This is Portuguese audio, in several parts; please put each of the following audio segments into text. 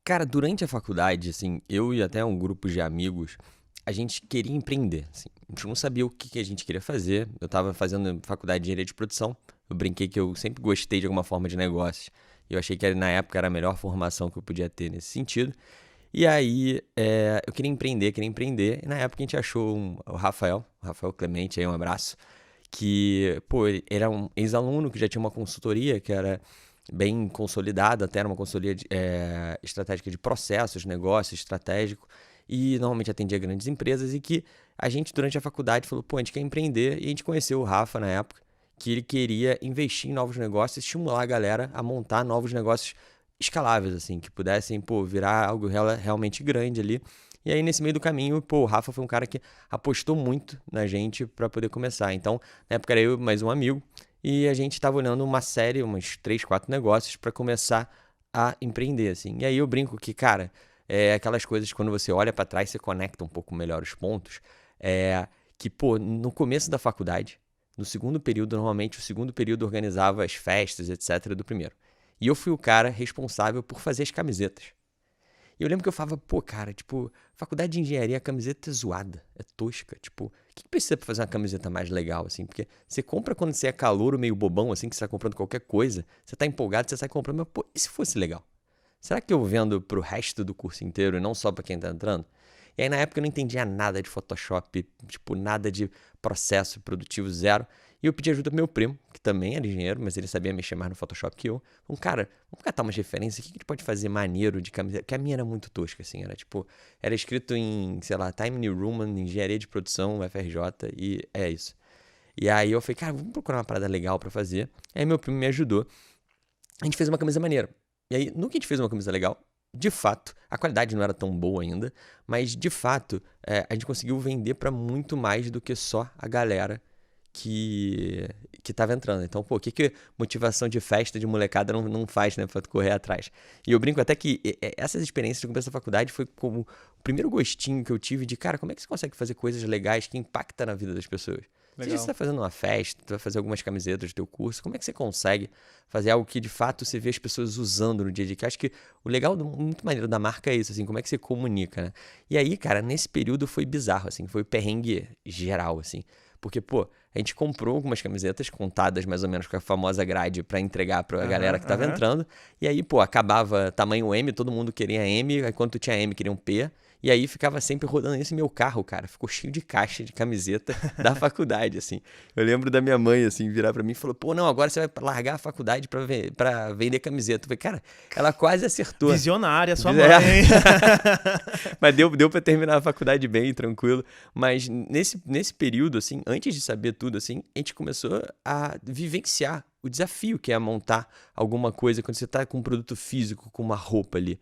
Cara, durante a faculdade, assim, eu e até um grupo de amigos, a gente queria empreender, assim. A gente não sabia o que a gente queria fazer. Eu estava fazendo faculdade de engenharia de produção. Eu brinquei que eu sempre gostei de alguma forma de negócios. E eu achei que na época era a melhor formação que eu podia ter nesse sentido. E aí, eu queria empreender, queria empreender. E na época a gente achou o Rafael Clemente, aí um abraço, que, pô, ele era um ex-aluno que já tinha uma consultoria que era bem consolidada, até era uma consultoria estratégica de processos, negócio estratégico, e normalmente atendia grandes empresas, e que a gente, durante a faculdade, falou, pô, a gente quer empreender, e a gente conheceu o Rafa na época, que ele queria investir em novos negócios, estimular a galera a montar novos negócios escaláveis, assim, que pudessem, pô, virar algo realmente grande ali. E aí, nesse meio do caminho, pô, o Rafa foi um cara que apostou muito na gente para poder começar. Então, na época era eu e mais um amigo, e a gente estava olhando uma série, uns 3, 4 negócios para começar a empreender, assim. E aí eu brinco que, cara, aquelas coisas que quando você olha para trás, você conecta um pouco melhor os pontos. Que, pô, no começo da faculdade, no segundo período, normalmente o segundo período organizava as festas, etc., do primeiro. E eu fui o cara responsável por fazer as camisetas. E eu lembro que eu falava, pô, cara, tipo, faculdade de engenharia, a camiseta é zoada, é tosca. Tipo, o que precisa pra fazer uma camiseta mais legal, assim? Porque você compra quando você é calouro, meio bobão, assim, que você tá comprando qualquer coisa, você tá empolgado, você sai comprando, mas, pô, e se fosse legal? Será que eu vendo pro resto do curso inteiro e não só pra quem tá entrando? E aí, na época, eu não entendia nada de Photoshop, tipo, nada de processo produtivo, zero. E eu pedi ajuda pro meu primo, que também era engenheiro, mas ele sabia mexer mais no Photoshop que eu. Um cara, vamos catar umas referências, o que a gente pode fazer maneiro de camiseta? Porque a minha era muito tosca, assim, era tipo, era escrito em, sei lá, Time New Roman, Engenharia de Produção, FRJ, e é isso. E aí eu falei, cara, vamos procurar uma parada legal pra fazer. Aí meu primo me ajudou. A gente fez uma camisa maneira. E aí, no que a gente fez uma camisa legal, de fato, a qualidade não era tão boa ainda, mas de fato, a gente conseguiu vender pra muito mais do que só a galera que que tava entrando. Então, pô, o que motivação de festa de molecada não faz, né, pra tu correr atrás? E eu brinco até que essas experiências de começo da faculdade foi como o primeiro gostinho que eu tive de, cara, como é que você consegue fazer coisas legais que impactam na vida das pessoas? Seja você Legal. tá fazendo uma festa, tu vai fazer algumas camisetas do teu curso, como é que você consegue fazer algo que de fato você vê as pessoas usando no dia a dia? Que eu acho que o legal, muito maneiro da marca é isso, assim, como é que você comunica, né? E aí, cara, nesse período foi bizarro, assim, foi perrengue geral, assim. Porque, pô, a gente comprou algumas camisetas contadas mais ou menos com a famosa grade pra entregar pra galera Aham, que tava aham. entrando. E aí, pô, acabava tamanho M, todo mundo queria M, aí quando tu tinha M, queria um P. E aí ficava sempre rodando esse meu carro, cara. Ficou cheio de caixa de camiseta da faculdade, assim. Eu lembro da minha mãe, assim, virar pra mim e falou: pô, não, agora você vai largar a faculdade pra vender camiseta. Eu falei, cara, ela quase acertou. Visionária, sua É. mãe, hein? Mas deu pra terminar a faculdade bem, tranquilo. Mas nesse período, assim, antes de saber tudo, assim, a gente começou a vivenciar o desafio que é montar alguma coisa quando você tá com um produto físico, com uma roupa ali.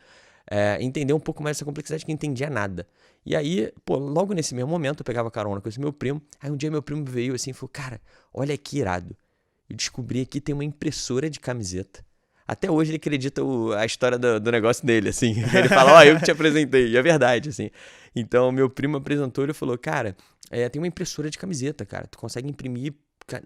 Entender um pouco mais essa complexidade que não entendia nada. E aí, pô, logo nesse mesmo momento, eu pegava carona com esse meu primo. Aí um dia meu primo veio assim e falou, cara, olha que irado. Eu descobri aqui tem uma impressora de camiseta. Até hoje ele acredita a história do negócio dele, assim. Ele fala, ó, eu que te apresentei. E é verdade, assim. Então, meu primo apresentou e falou, cara, tem uma impressora de camiseta, cara. Tu consegue imprimir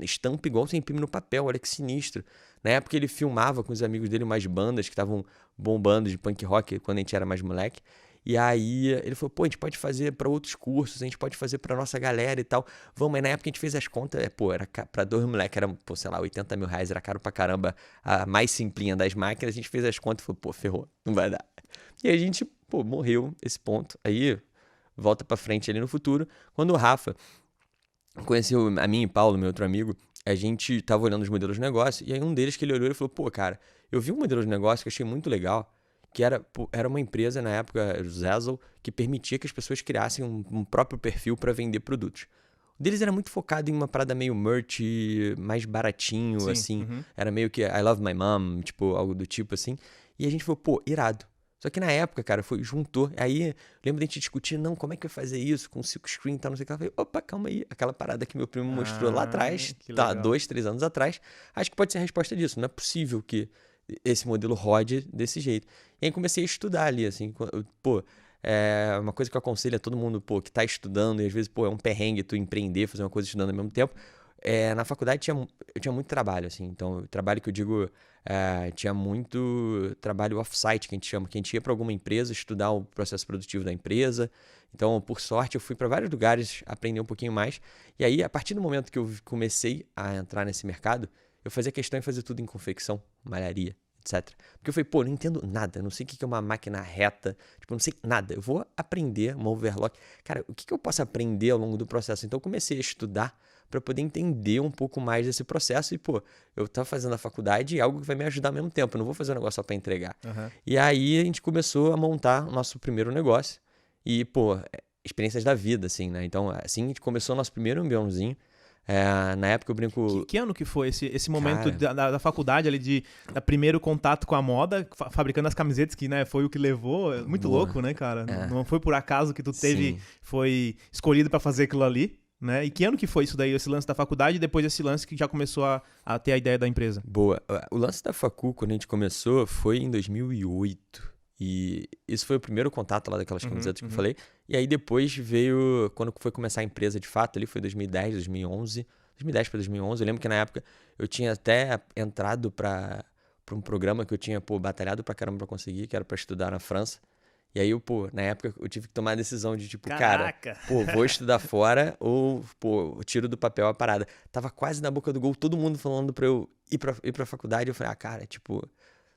estampa igual você imprime no papel, olha que sinistro. Na época ele filmava com os amigos dele umas bandas que estavam bombando de punk rock quando a gente era mais moleque. E aí ele falou, pô, a gente pode fazer para outros cursos, a gente pode fazer para nossa galera e tal. Vamos, aí na época a gente fez as contas, pô, era pra dois moleques, era, pô, sei lá, R$ 80 mil, era caro pra caramba, a mais simplinha das máquinas, a gente fez as contas e falou, pô, ferrou, não vai dar. E a gente, pô, morreu esse ponto. Aí, volta pra frente ali no futuro, quando o Rafa conheceu a mim e Paulo, meu outro amigo, a gente tava olhando os modelos de negócio, e aí um deles que ele olhou e falou, pô, cara, eu vi um modelo de negócio que eu achei muito legal, que era, pô, era uma empresa na época, o Zazzle, que permitia que as pessoas criassem um próprio perfil para vender produtos. O deles era muito focado em uma parada meio merch, mais baratinho, Sim. assim. Uhum. Era meio que I love my mom, tipo, algo do tipo assim. E a gente falou, pô, irado. Só que na época, cara, foi, juntou. Aí, lembro da gente discutir, não, como é que vai fazer isso com silk screen e tal, não sei o que. Eu falei, opa, calma aí. Aquela parada que meu primo mostrou lá Ah, atrás, que tá, legal. 2, 3 anos atrás. Acho que pode ser a resposta disso. Não é possível que esse modelo rode desse jeito. E aí comecei a estudar ali, assim, pô, é uma coisa que eu aconselho a todo mundo, pô, que tá estudando e às vezes, pô, é um perrengue tu empreender, fazer uma coisa estudando ao mesmo tempo. Na faculdade eu tinha muito trabalho, assim. Então, trabalho que eu digo, tinha muito trabalho off-site, que a gente chama, que a gente ia para alguma empresa estudar o processo produtivo da empresa. Então, por sorte, eu fui para vários lugares aprender um pouquinho mais. E aí, a partir do momento que eu comecei a entrar nesse mercado, eu fazia questão de fazer tudo em confecção, malharia, etc. Porque eu falei, pô, não entendo nada, não sei o que é uma máquina reta, tipo, não sei nada. Eu vou aprender uma overlock. Cara, o que eu posso aprender ao longo do processo? Então, eu comecei a estudar para poder entender um pouco mais desse processo e, pô, eu tava fazendo a faculdade e algo que vai me ajudar ao mesmo tempo, eu não vou fazer um negócio só para entregar. Aham. E aí a gente começou a montar o nosso primeiro negócio e, pô, experiências da vida, assim, né? Então, assim, a gente começou o nosso primeiro ambiãozinho. Na época eu brinco... Que ano que foi esse momento Cara, da faculdade ali de primeiro contato com a moda, fabricando as camisetas, que né, foi o que levou? Muito boa. louco, né, cara? É, Não foi por acaso que tu sim. foi escolhido pra fazer aquilo ali, né? E que ano que foi isso daí, esse lance da faculdade e depois esse lance que já começou a ter a ideia da empresa? Boa. O lance da facu, quando a gente começou, foi em 2008. E isso foi o primeiro contato lá daquelas Uhum, camisetas que eu uhum. falei. E aí depois veio, quando foi começar a empresa de fato, ali foi 2010, 2011. 2010 para 2011. Eu lembro que na época eu tinha até entrado para um programa que eu tinha, pô, batalhado pra caramba pra conseguir, que era pra estudar na França. E aí, pô, na época eu tive que tomar a decisão de tipo, cara, Caraca! pô, vou estudar fora ou, pô, eu tiro do papel a parada. Tava quase na boca do gol, todo mundo falando pra eu ir pra faculdade. Eu falei, cara, tipo,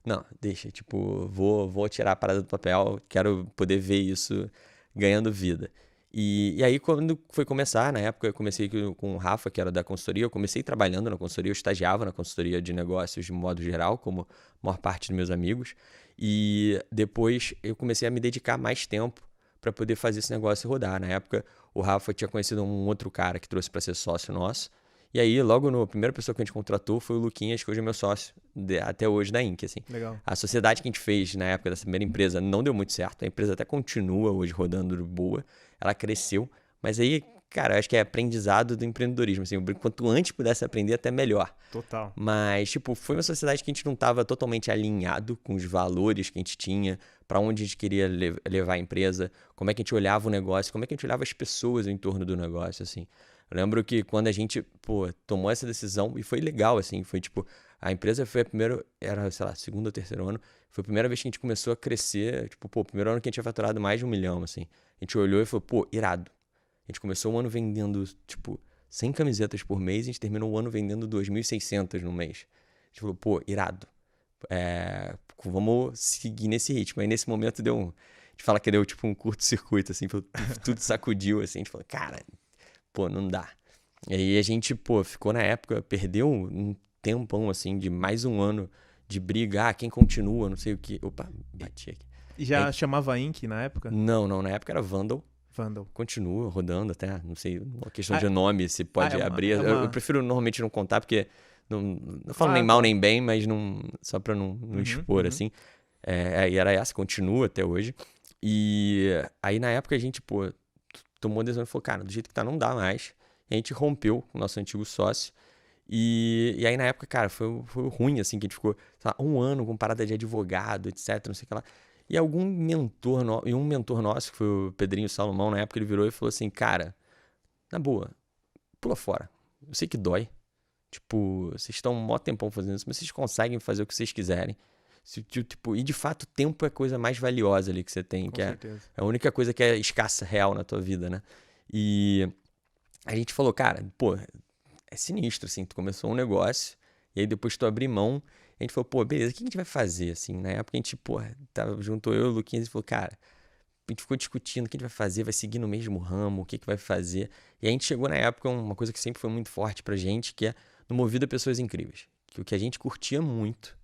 não, deixa, tipo, vou tirar a parada do papel, quero poder ver isso ganhando vida. E aí, quando foi começar, na época, eu comecei com o Rafa, que era da consultoria, eu comecei trabalhando na consultoria, eu estagiava na consultoria de negócios de modo geral, como a maior parte dos meus amigos. E depois eu comecei a me dedicar mais tempo para poder fazer esse negócio rodar. Na época, o Rafa tinha conhecido um outro cara que trouxe para ser sócio nosso. E aí, logo a primeira pessoa que a gente contratou foi o Luquinhas, que hoje é meu sócio, até hoje da Inc, assim. Legal. A sociedade que a gente fez na época dessa primeira empresa não deu muito certo. A empresa até continua hoje rodando boa. Ela cresceu. Mas aí, cara, eu acho que é aprendizado do empreendedorismo. Assim, quanto antes pudesse aprender, até melhor. Total. Mas, tipo, foi uma sociedade que a gente não estava totalmente alinhado com os valores que a gente tinha, para onde a gente queria levar a empresa, como é que a gente olhava o negócio, como é que a gente olhava as pessoas em torno do negócio, assim. Eu lembro que quando a gente, pô, tomou essa decisão, e foi legal, assim, foi tipo, a empresa foi a primeira, era, sei lá, segundo ou terceiro ano, foi a primeira vez que a gente começou a crescer, tipo, pô, primeiro ano que a gente tinha faturado mais de 1 milhão, assim. A gente olhou e falou, pô, irado. A gente começou o ano vendendo, tipo, 100 camisetas por mês, a gente terminou o ano vendendo 2.600 no mês. A gente falou, pô, irado. Vamos seguir nesse ritmo. Aí nesse momento deu um... A gente fala que deu tipo um curto-circuito, assim, tudo sacudiu, assim. A gente falou, cara, pô, não dá. E aí a gente, pô, ficou na época, perdeu um tempão, assim, de mais um ano de briga. Quem continua, não sei o que. Opa, bati aqui. E Aí, já chamava Inc na época? não, na época era Vandal. Vandal. Continua rodando até, não sei, uma questão Ah, de nome, se pode abrir. é Eu uma... prefiro normalmente não contar, porque não falo nem Claro, mal claro. nem bem, mas não, só pra não Uhum, expor, uhum. assim. E era essa, continua até hoje. E aí na época a gente, pô, tomou a decisão e falou, cara, do jeito que tá, não dá mais. E a gente rompeu com o nosso antigo sócio. E aí na época, cara, foi ruim, assim, que a gente ficou, sei lá, um ano com parada de advogado, etc, não sei o que lá. E um mentor nosso, que foi o Pedrinho Salomão, na época ele virou e falou assim, cara, na boa, pula fora. Eu sei que dói. Tipo, vocês estão um maior tempão fazendo isso, mas vocês conseguem fazer o que vocês quiserem. Tipo, e de fato, o tempo é a coisa mais valiosa ali que você tem, Com que é certeza. a única coisa que é escassa, real na tua vida, né? E a gente falou, cara, pô, é sinistro, assim, tu começou um negócio, e aí depois tu abrir mão, a gente falou, pô, beleza, o que a gente vai fazer, assim? Na época a gente, pô, juntou eu e o Luquinhas e falou, cara, a gente ficou discutindo o que a gente vai fazer, vai seguir no mesmo ramo, o que vai fazer. E a gente chegou na época, uma coisa que sempre foi muito forte pra gente, que é no Movido a Pessoas Incríveis. Que o que a gente curtia muito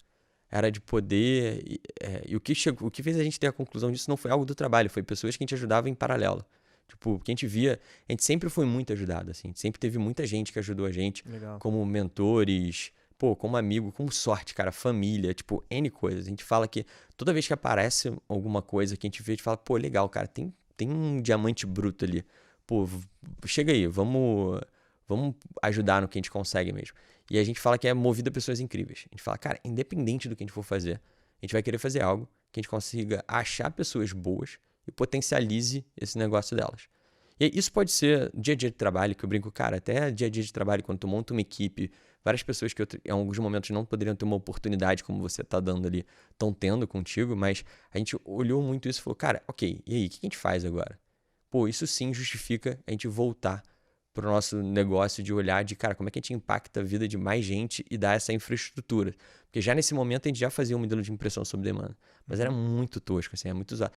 era de poder... E o que fez a gente ter a conclusão disso não foi algo do trabalho, foi pessoas que a gente ajudava em paralelo. Tipo, porque a gente via... A gente sempre foi muito ajudado, assim. A gente sempre teve muita gente que ajudou a gente, Legal. como mentores, pô, como amigo, como sorte, cara, família, tipo, N coisas. A gente fala que toda vez que aparece alguma coisa que a gente vê, a gente fala, pô, legal, cara, tem um diamante bruto ali. Pô, chega aí, vamos ajudar no que a gente consegue mesmo. E a gente fala que é movido a pessoas incríveis. A gente fala, cara, independente do que a gente for fazer, a gente vai querer fazer algo que a gente consiga achar pessoas boas e potencialize esse negócio delas. E isso pode ser dia a dia de trabalho, que eu brinco, cara, até dia a dia de trabalho, quando tu monta uma equipe, várias pessoas que em alguns momentos não poderiam ter uma oportunidade como você tá dando ali, estão tendo contigo, mas a gente olhou muito isso e falou, cara, ok, e aí, o que a gente faz agora? Pô, isso sim justifica a gente voltar pro nosso negócio de olhar de, cara, como é que a gente impacta a vida de mais gente e dá essa infraestrutura? Porque já nesse momento a gente já fazia um modelo de impressão sob demanda, mas era muito tosco, assim, é muito usado.